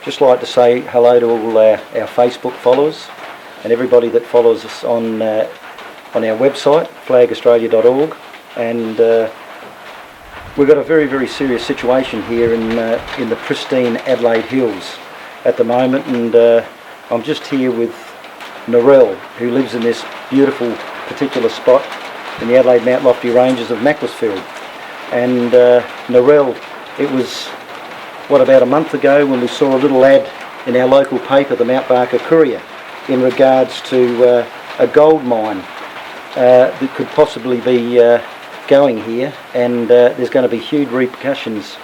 just like to say hello to all our Facebook followers and everybody that follows us on our website, FlagAustralia.org. And we've got a very, very serious situation here in the pristine Adelaide Hills at the moment, and I'm just here with Narelle, who lives in this beautiful particular spot in the Adelaide Mount Lofty ranges of Macclesfield. And Narelle, it was about a month ago when we saw a little ad in our local paper, the Mount Barker Courier, in regards to a gold mine that could possibly be going here, and there's going to be huge repercussions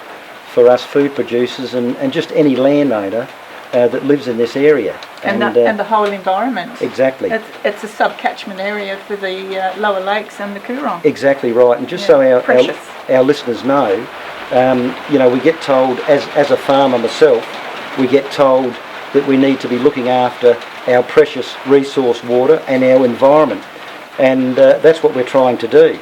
for us food producers and just any landowner that lives in this area. And the whole environment. Exactly. It's a sub-catchment area for the lower lakes and the Coorong. Exactly right. And just so our listeners know, we get told, as a farmer myself, we get told that we need to be looking after our precious resource water and our environment. And that's what we're trying to do.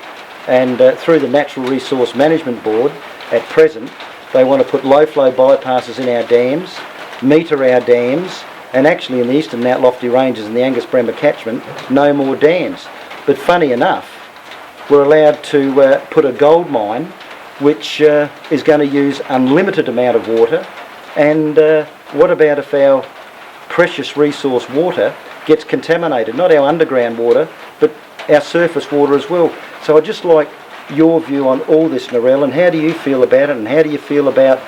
And through the Natural Resource Management Board, at present, they want to put low-flow bypasses in our dams, meter our dams, and actually in the eastern Mount Lofty ranges and the Angus Bremer catchment, no more dams. But funny enough, we're allowed to put a gold mine which is going to use unlimited amount of water. And what about if our precious resource water gets contaminated? Not our underground water, but our surface water as well. So I'd just like your view on all this, Narelle, and how do you feel about it, and how do you feel about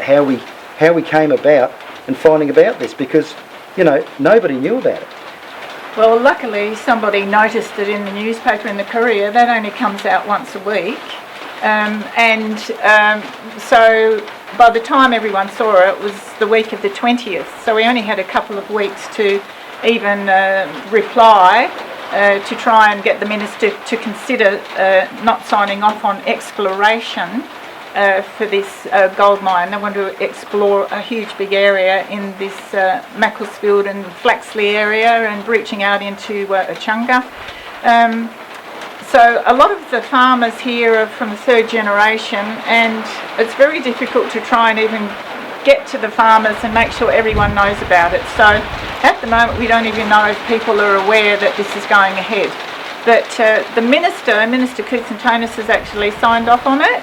how we came about and finding about this, because nobody knew about it. Well, luckily somebody noticed it in the newspaper, in the Courier. That only comes out once a week, so by the time everyone saw it, it was the week of the 20th, so we only had a couple of weeks to even reply to try and get the minister to consider not signing off on exploration for this gold mine. They want to explore a huge big area in this Macclesfield and Flaxley area and reaching out into Echunga. So a lot of the farmers here are from the third generation, and it's very difficult to try and even get to the farmers and make sure everyone knows about it. So at the moment we don't even know if people are aware that this is going ahead. But the Minister Koutsantonis, has actually signed off on it.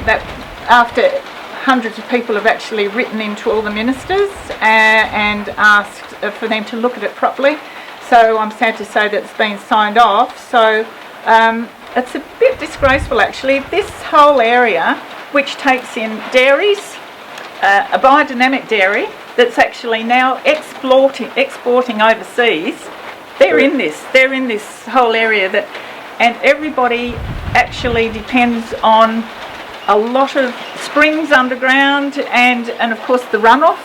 That after hundreds of people have actually written into all the ministers and asked for them to look at it properly. So I'm sad to say that it's been signed off. So it's a bit disgraceful actually. This whole area, which takes in dairies, a biodynamic dairy that's actually now exporting overseas, they're in this whole area, and everybody actually depends on a lot of springs underground and of course the runoff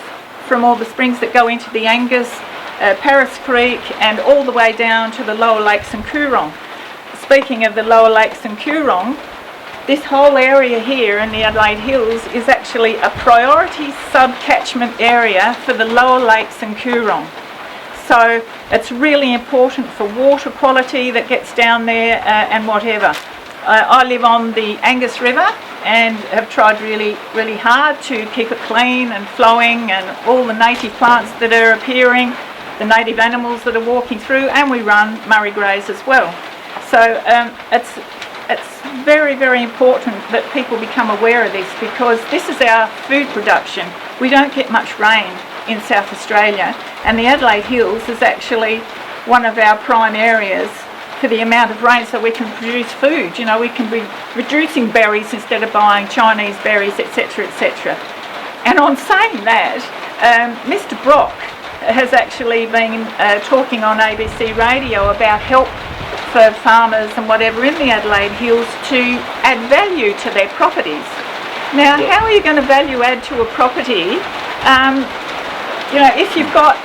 from all the springs that go into the Angus, Paris Creek, and all the way down to the lower lakes and Coorong. Speaking of the lower lakes and Coorong, this whole area here in the Adelaide Hills is actually a priority sub-catchment area for the lower lakes and Coorong. So it's really important for water quality that gets down there and whatever. I live on the Angus River and have tried really, really hard to keep it clean and flowing, and all the native plants that are appearing, the native animals that are walking through, and we run Murray Greys as well. So it's very, very important that people become aware of this, because this is our food production. We don't get much rain in South Australia, and the Adelaide Hills is actually one of our prime areas for the amount of rain, so we can produce food. We can be reducing berries instead of buying Chinese berries, etc., etc. And on saying that, Mr. Brock has actually been talking on ABC radio about help for farmers and whatever in the Adelaide Hills to add value to their properties. Now, how are you going to value add to a property? If you've got,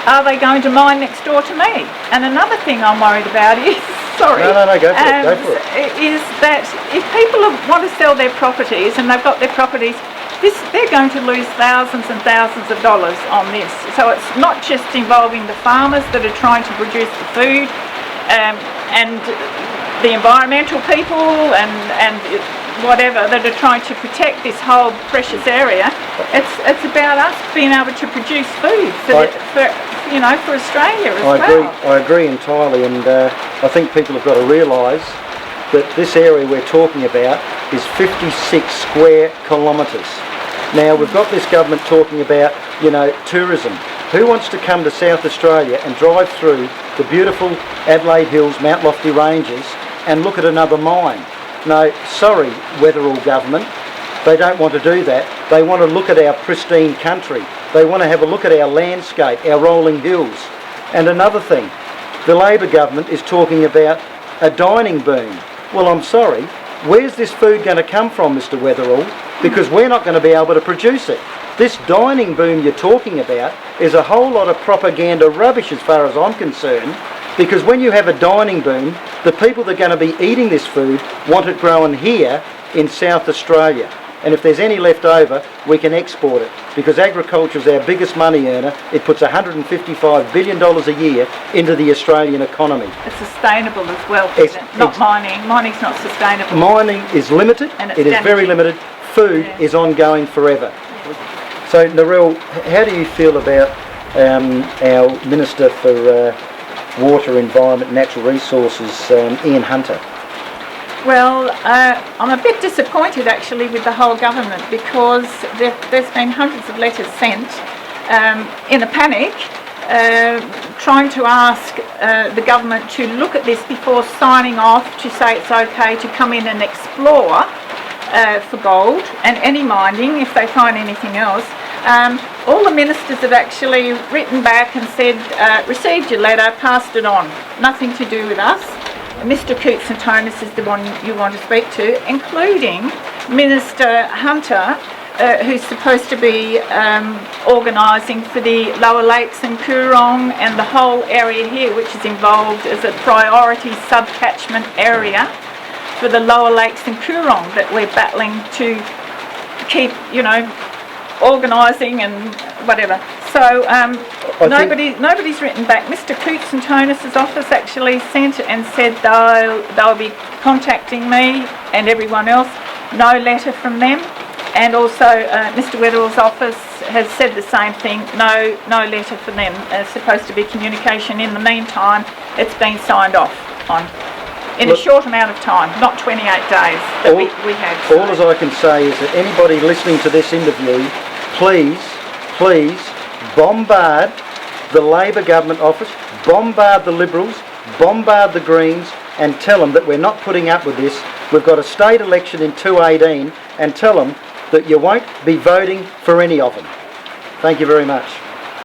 are they going to mine next door to me? And another thing I'm worried about is, sorry, go for it. Is that if people want to sell their properties and they've got their properties, they're going to lose thousands and thousands of dollars on this. So it's not just involving the farmers that are trying to produce the food, and the environmental people and whatever that are trying to protect this whole precious area. It's about us being able to produce food for Australia as well. I agree entirely, and I think people have got to realise that this area we're talking about is 56 square kilometres. Now we've got this government talking about, tourism. Who wants to come to South Australia and drive through the beautiful Adelaide Hills, Mount Lofty Ranges and look at another mine? No, sorry, Wetherill government, they don't want to do that. They want to look at our pristine country. They want to have a look at our landscape, our rolling hills. And another thing, the Labor government is talking about a dining boom. Well, I'm sorry, where's this food going to come from, Mr. Wetherill? Because we're not going to be able to produce it. This dining boom you're talking about is a whole lot of propaganda rubbish as far as I'm concerned, because when you have a dining boom, the people that are going to be eating this food want it grown here in South Australia. And if there's any left over, we can export it, because agriculture is our biggest money earner. It puts $155 billion a year into the Australian economy. It's sustainable as well, not mining. Mining's not sustainable. Mining is limited, it is very limited. Food is ongoing forever. So, Narelle, how do you feel about our Minister for Water, Environment and Natural Resources, Ian Hunter? Well, I'm a bit disappointed actually with the whole government, because there's been hundreds of letters sent in a panic trying to ask the government to look at this before signing off to say it's okay to come in and explore for gold and any mining if they find anything else. All the ministers have actually written back and said, received your letter, passed it on. Nothing to do with us. Mr. Koutsantonis is the one you want to speak to, including Minister Hunter, who's supposed to be organising for the Lower Lakes and Coorong and the whole area here, which is involved as a priority subcatchment area for the Lower Lakes and Coorong that we're battling to keep, organising and whatever. So nobody's written back. Mr. Koutsantonis' office actually sent and said they'll be contacting me and everyone else. No letter from them. And also Mr. Wetherill's office has said the same thing. No letter from them. There's supposed to be communication. In the meantime, it's been signed off on. In a short amount of time, not 28 days that we had. So. All as I can say is that anybody listening to this interview, please bombard the Labor government office, bombard the Liberals, bombard the Greens, and tell them that we're not putting up with this. We've got a state election in 2018, and tell them that you won't be voting for any of them. Thank you very much.